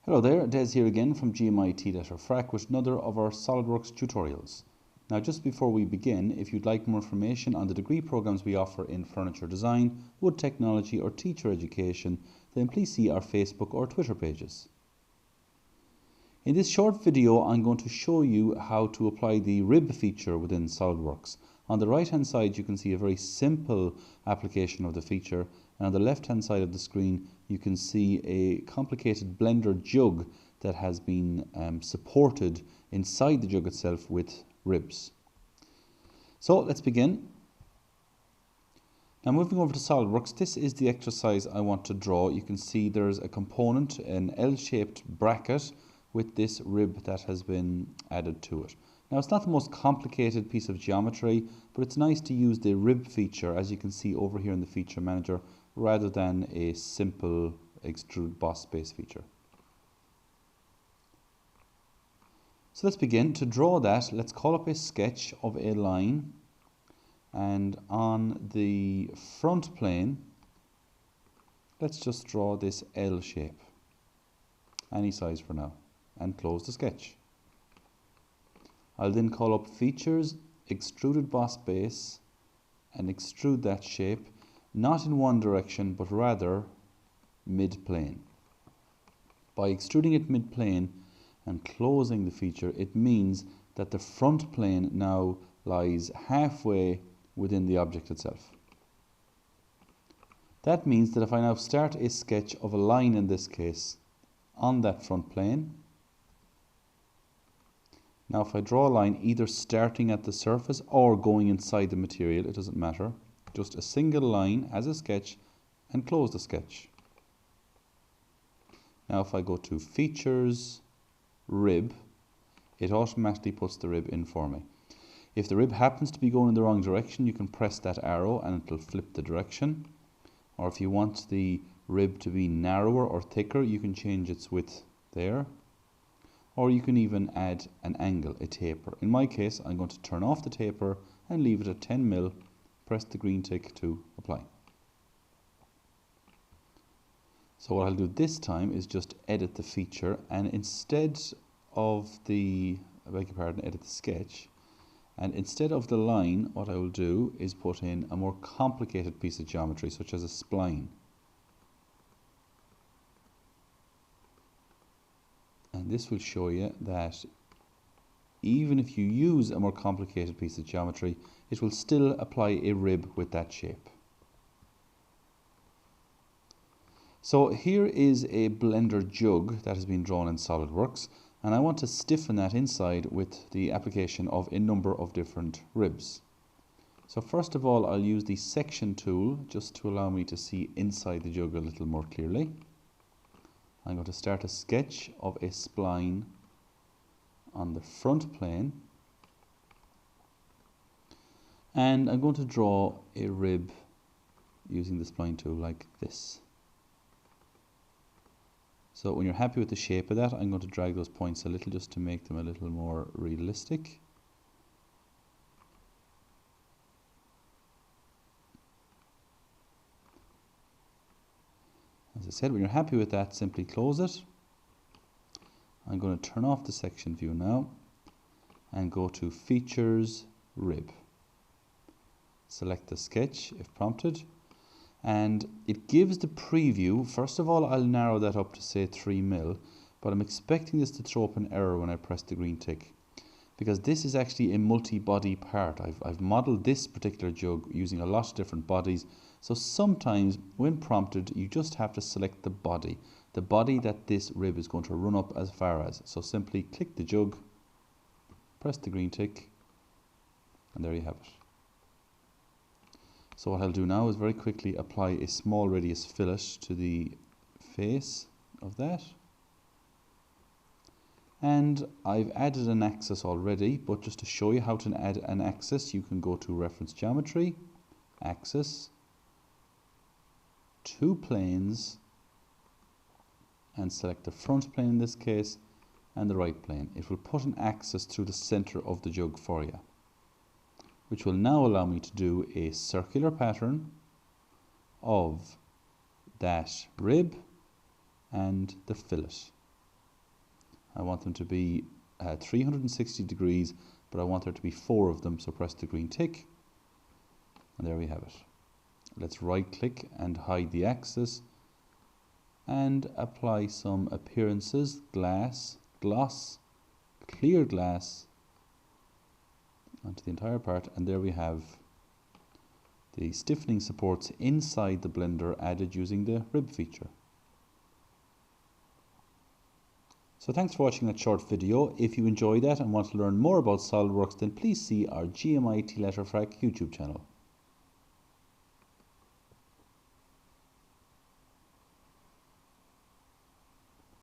Hello there, Des here again from GMIT Letterfrack with another of our SoliDWorks tutorials. Now just before we begin, if you'd like more information on the degree programs we offer in furniture design, wood technology or teacher education, then please see our Facebook or Twitter pages. In this short video I'm going to show you how to apply the rib feature within SoliDWorks. On the right hand side you can see a very simple application of the feature, and on the left hand side of the screen you can see a complicated blender jug that has been supported inside the jug itself with ribs. So let's begin. Now moving over to SoliDWorks, this is the exercise I want to draw. You can see there's a component, an L-shaped bracket with this rib that has been added to it. Now it's not the most complicated piece of geometry, but it's nice to use the rib feature, as you can see over here in the feature manager, rather than a simple extrude boss base feature. So let's begin. To draw that, let's call up a sketch of a line, and on the front plane let's just draw this L shape, any size for now, and close the sketch. I'll then call up features, extruded boss base, and extrude that shape, not in one direction but rather mid-plane. By extruding it mid-plane and closing the feature, it means that the front plane now lies halfway within the object itself. That means that if I now start a sketch of a line, in this case, on that front plane, now if I draw a line either starting at the surface or going inside the material, it doesn't matter, just a single line as a sketch, and close the sketch. Now if I go to features, rib, it automatically puts the rib in for me. If the rib happens to be going in the wrong direction, you can press that arrow and it will flip the direction. Or if you want the rib to be narrower or thicker, you can change its width there. Or you can even add an angle, a taper. In my case, I'm going to turn off the taper and leave it at 10 mil, press the green tick to apply. So what I'll do this time is just edit the feature, and instead of the, edit the sketch, and instead of the line, what I will do is put in a more complicated piece of geometry, such as a spline. And this will show you that even if you use a more complicated piece of geometry, it will still apply a rib with that shape. So here is a blender jug that has been drawn in SoliDWorks, and I want to stiffen that inside with the application of a number of different ribs. So first of all, I'll use the section tool just to allow me to see inside the jug a little more clearly. I'm going to start a sketch of a spline on the front plane, and I'm going to draw a rib using the spline tool like this. So when you're happy with the shape of that, I'm going to drag those points a little just to make them a little more realistic. As I said, when you're happy with that, simply close it. I'm going to turn off the section view now and go to features, rib. Select the sketch if prompted, and it gives the preview. First of all, I'll narrow that up to say 3 mil, but I'm expecting this to throw up an error when I press the green tick, because this is actually a multi-body part. I've modeled this particular jug using a lot of different bodies, so sometimes when prompted you just have to select the body that this rib is going to run up as far as. So simply click the jug, press the green tick, and there you have it. So what I'll do now is very quickly apply a small radius fillet to the face of that. And I've added an axis already, but just to show you how to add an axis, you can go to Reference Geometry, Axis, Two Planes, and select the front plane in this case, and the right plane. It will put an axis through the center of the jug for you, which will now allow me to do a circular pattern of that rib and the fillet. I want them to be 360 degrees, but I want there to be 4 of them, so press the green tick, and there we have it. Let's right click and hide the axis and apply some appearances, gloss, clear glass onto the entire part, and there we have the stiffening supports inside the blender added using the rib feature. So thanks for watching that short video. If you enjoyed that and want to learn more about SoliDWorks, then please see our GMIT Letterfrack YouTube channel.